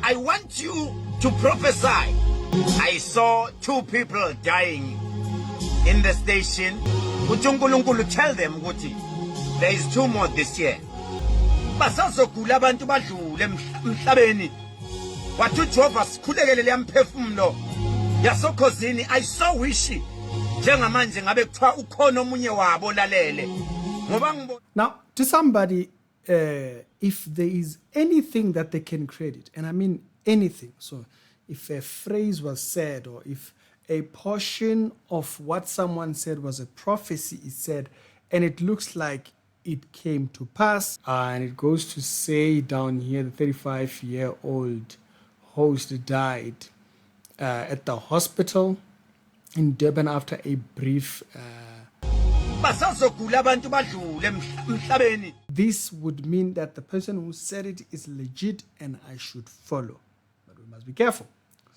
I want you to prophesy. I saw 2 people dying in the station. uNkulunkulu tell them ukuthi there is 2 more this year. Basazogula abantu badlule emhlabeni. Wathi uJehova sikhulekele leyamphefumulo yasokhosini. I so wish njengamanje ngabe kuthiwa ukhona omunye wabo lalele. Now, to somebody, if there is anything that they can credit, and I mean anything, so if a phrase was said or if a portion of what someone said was a prophecy is said, and it looks like it came to pass, and it goes to say down here, the 35-year-old host died at the hospital in Durban after a brief this would mean that the person who said it is legit and I should follow. But we must be careful.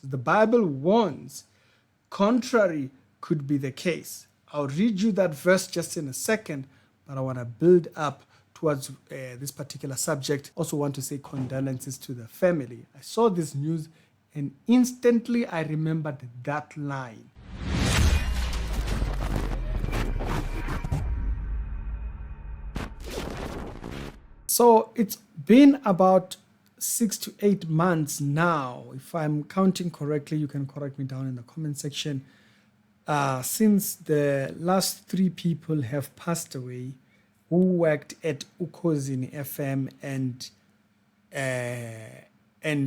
The Bible warns contrary could be the case. I'll read you that verse just in a second, but I want to build up towards this particular subject. Also want to say condolences to the family. I saw this news and instantly I remembered that line. So it's been about 6 to 8 months now, if I'm counting correctly. You can correct me down in the comment section. Since the last 3 people have passed away who worked at Ukhozi in FM and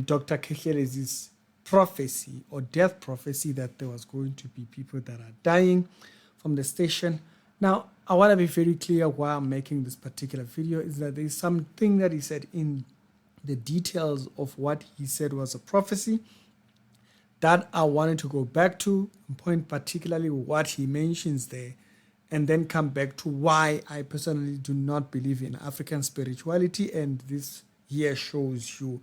Dr. Khehlelezi's prophecy or death prophecy that there was going to be people that are dying from the station. Now, I want to be very clear why I'm making this particular video is that there is something that he said in the details of what he said was a prophecy that I wanted to go back to and point particularly what he mentions there, and then come back to why I personally do not believe in African spirituality, and this here shows you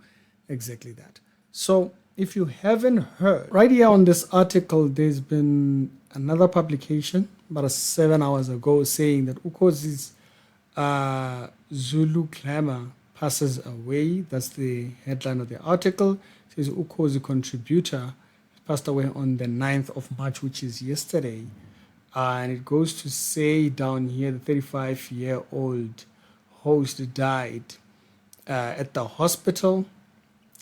exactly that. So if you haven't heard, right here on this article, there's been another publication about 7 hours ago saying that Ukhozi's Zulu glamour passes away. That's the headline of the article. It says Ukhozi contributor passed away on the 9th of March, which is yesterday. And it goes to say down here, the 35-year-old host died at the hospital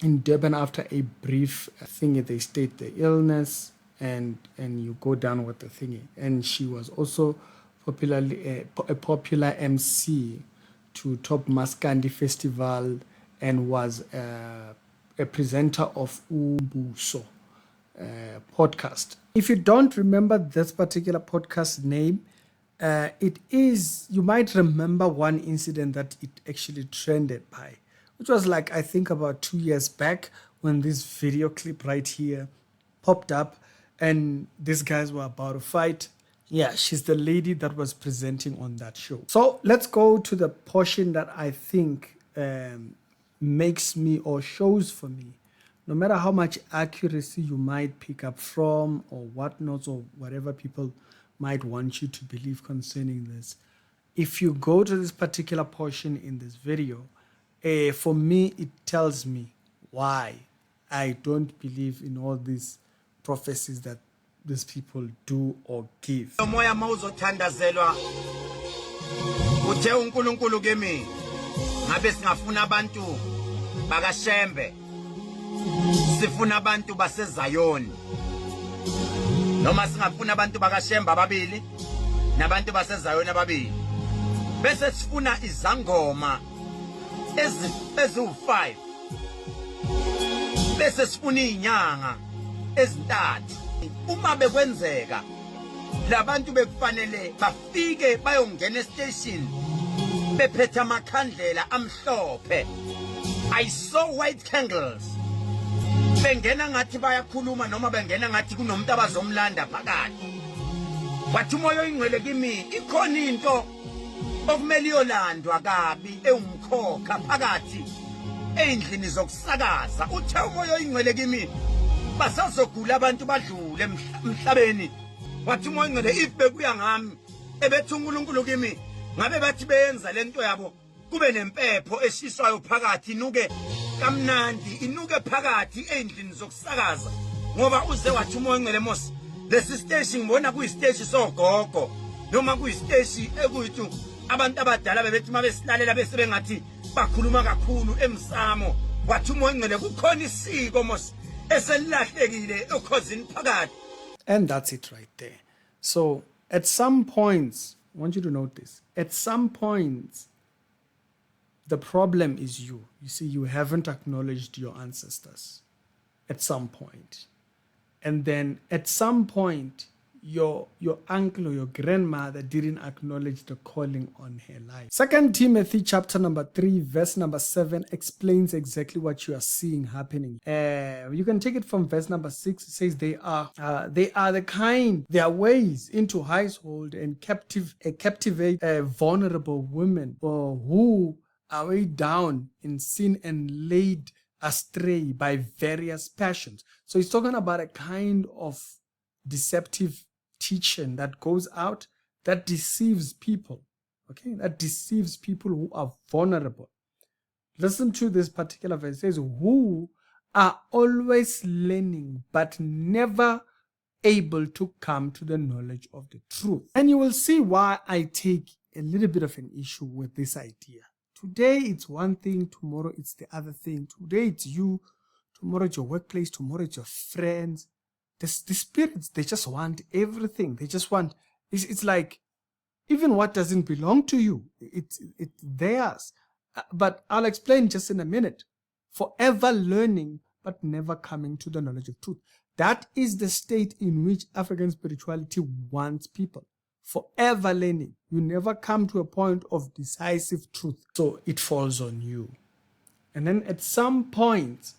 in Durban after a brief thingy. They state the illness, and you go down with the thingy. And she was also popularly a popular MC to Top Maskandi Festival and was a presenter of Umbuso podcast. If you don't remember this particular podcast name, it is, you might remember one incident that it actually trended by, which was like, I think about 2 years back when this video clip right here popped up and these guys were about to fight. Yeah, she's the lady that was presenting on that show. So let's go to the portion that I think makes me or shows for me, no matter how much accuracy you might pick up from or whatnot or whatever people might want you to believe concerning this. If you go to this particular portion in this video, for me, it tells me why I don't believe in all these prophecies that these people do or give. Moya mawuzothandazelwa uthe uNkulunkulu kimi ngabe singafuna abantu bakashembe, sifuna abantu baseZayoni, noma singafuna abantu bakashembe ababili nabantu baseZayoni ababili, bese sifuna izangoma eziwu5, bese sifuna inyanga ezintathu. Uma bekwenzeka labantu bekufanele bafike bayongena estation bephethe amakhandlela amhlophe. I saw white candles. Bengena ngathi bayakhuluma noma bengena ngathi kunomuntu abazomlanda phakathi. Wathi umoya oyingcwele kimi ikhona into okumele iyolandwa kabi ewumkhokha phakathi endlini zokusakaza. Uthe umoya oyingcwele kimi basazogula abantu badlule emhlabeni. Wathi umoya oyingcwele if bekuya ngami ebethi uNkulunkulu kimi ngabe bathi beyenza lento yabo kube nempepho eshiswayo phakathi nuke kamnandi inuke phakathi endlini zokusakaza ngoba uze wathi umoya ongcwele mos lesi stage ngibona kuyistage sogogo noma kuyistage ekuyithu abantu abadala bebethi mabesilalela bese bengathi bakhuluma kakhulu emsamo wathi umoya ongcwele kukhona isiko mos eselilahlekile ekhosini phakathi. And that's it right there. So at some points, I want you to note this. At some points, the problem is you. You see, you haven't acknowledged your ancestors at some point. And then at some point, your uncle or your grandmother didn't acknowledge the calling on her life. 2 Timothy chapter number 3, verse number 7 explains exactly what you are seeing happening. You can take it from verse number 6. It says they are the kind, their ways into household and captivate vulnerable women who are weighed down in sin and laid astray by various passions. So he's talking about a kind of deceptive teaching that goes out that deceives people, okay, that deceives people who are vulnerable. Listen to this particular verse. It says, who are always learning but never able to come to the knowledge of the truth. And you will see why I take a little bit of an issue with this idea. Today it's one thing, tomorrow it's the other thing. Today it's you, tomorrow it's your workplace, tomorrow it's your friends. The spirits, they just want everything. They just want, it's like, even what doesn't belong to you, it's theirs. But I'll explain just in a minute. Forever learning, but never coming to the knowledge of truth. That is the state in which African spirituality wants people. Forever learning. You never come to a point of decisive truth. So it falls on you. And then at some point,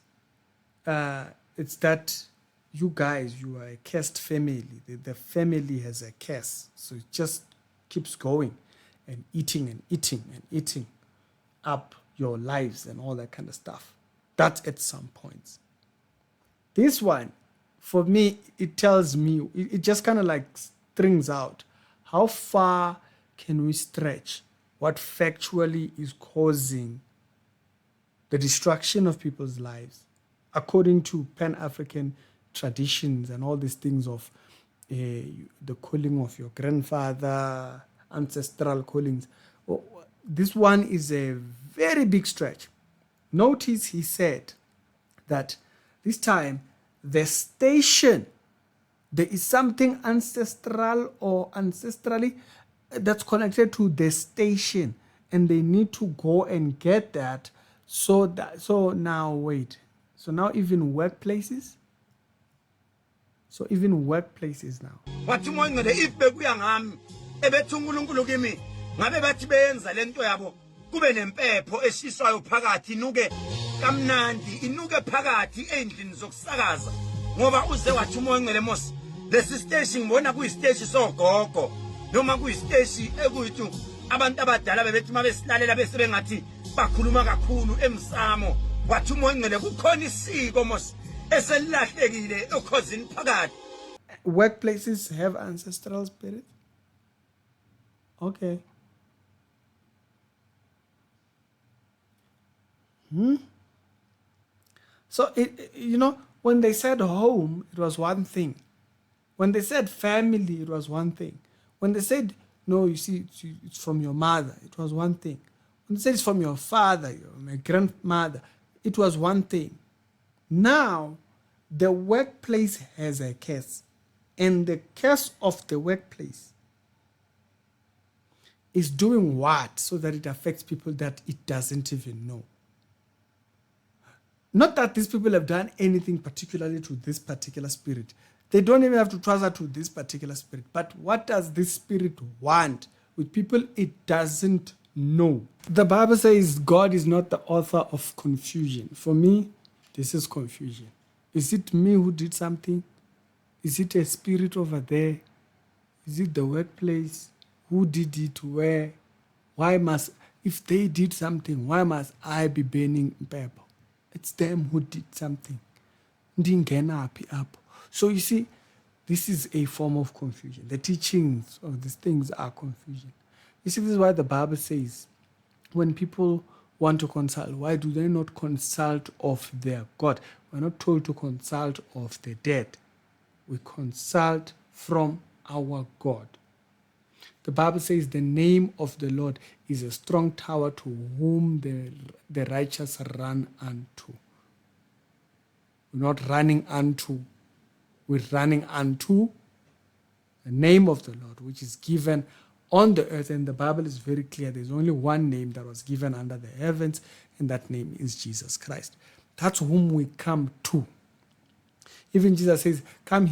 it's that you guys, you are a cursed family. The family has a curse. So it just keeps going and eating and eating and eating up your lives and all that kind of stuff. That's at some points. This one, for me, it tells me, it just kind of like strings out. How far can we stretch what factually is causing the destruction of people's lives according to Pan-African traditions and all these things of the calling of your grandfather, ancestral callings. This one is a very big stretch. Notice he said that this time the station, there is something ancestral or ancestrally that's connected to the station, and they need to go and get that. So now wait. So now even workplaces. So even workplaces now. Wathi umoya ongcwele if bekuya ngami ebethi uNkulunkulu kimi ngabe bathi benza lento yabo kube nempepho eshiswayo phakathi inuke kamnandi inuke phakathi endlini zokusakaza ngoba uze wathi umoya ongcwele mos lesi stage ngibona kuyistage sogogo noma kuyistage ekuyithu abantu abadala bebethi mabesilalela bese bengathi bakhuluma kakhulu emsamo wathi umoya ongcwele kukhona isiko mos eselilahlekile ekhosini phakathi. Workplaces have ancestral spirit? Okay. So, when they said home, it was one thing. When they said family, it was one thing. When they said, no, you see, it's from your mother, it was one thing. When they said it's from your father, my grandmother, it was one thing. Now, the workplace has a curse. And the curse of the workplace is doing what? So that it affects people that it doesn't even know. Not that these people have done anything particularly to this particular spirit. They don't even have to transfer to this particular spirit. But what does this spirit want with people it doesn't know? The Bible says God is not the author of confusion. For me, this is confusion. Is it me who did something? Is it a spirit over there? Is it the workplace? Who did it? Where? Why must, if they did something, why must I be burning pepper? It's them who did something. So you see, this is a form of confusion. The teachings of these things are confusion. You see, this is why the Bible says when people want to consult? Why do they not consult of their God? We're not told to consult of the dead. We consult from our God. The Bible says the name of the Lord is a strong tower to whom the righteous run unto. We're not running unto, we're running unto the name of the Lord, which is given on the earth. And the Bible is very clear. There's only one name that was given under the heavens, and that name is Jesus Christ. That's whom we come to. Even Jesus says, come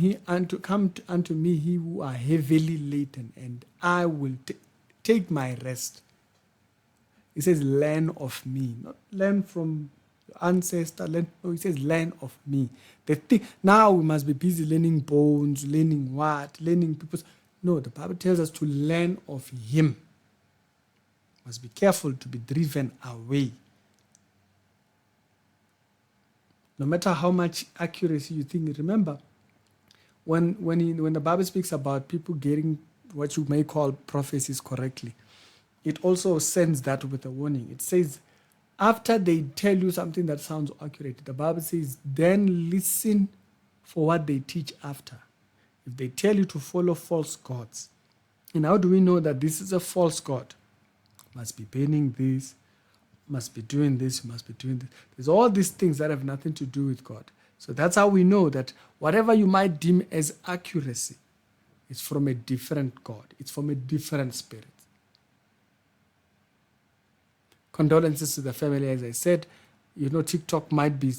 unto me, he who are heavily laden, and I will take my rest. He says, learn of me. Not learn from ancestor. No, he says, learn of me. Now we must be busy learning bones, learning what, learning people's. No, the Bible tells us to learn of him. Must be careful to be driven away. No matter how much accuracy you think, remember, when the Bible speaks about people getting what you may call prophecies correctly, it also sends that with a warning. It says, after they tell you something that sounds accurate, the Bible says, then listen for what they teach after. If they tell you to follow false gods, and how do we know that this is a false god? Must be burning this, must be doing this, must be doing this. There's all these things that have nothing to do with God. So that's how we know that whatever you might deem as accuracy is from a different God. It's from a different spirit. Condolences to the family. As I said, TikTok might be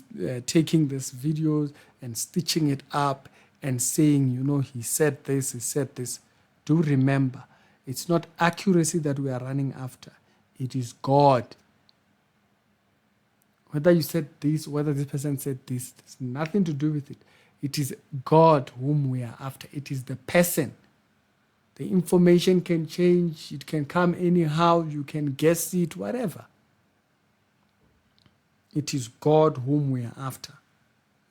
taking these videos and stitching it up and saying, he said this, he said this. Do remember, it's not accuracy that we are running after. It is God. Whether you said this, whether this person said this, there's nothing to do with it. It is God whom we are after. It is the person. The information can change. It can come anyhow. You can guess it, whatever. It is God whom we are after.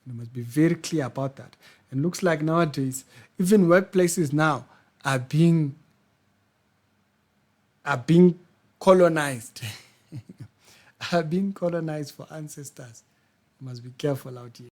You must be very clear about that. And looks like nowadays, even workplaces now are being colonized. Are being colonized for ancestors. You must be careful out here.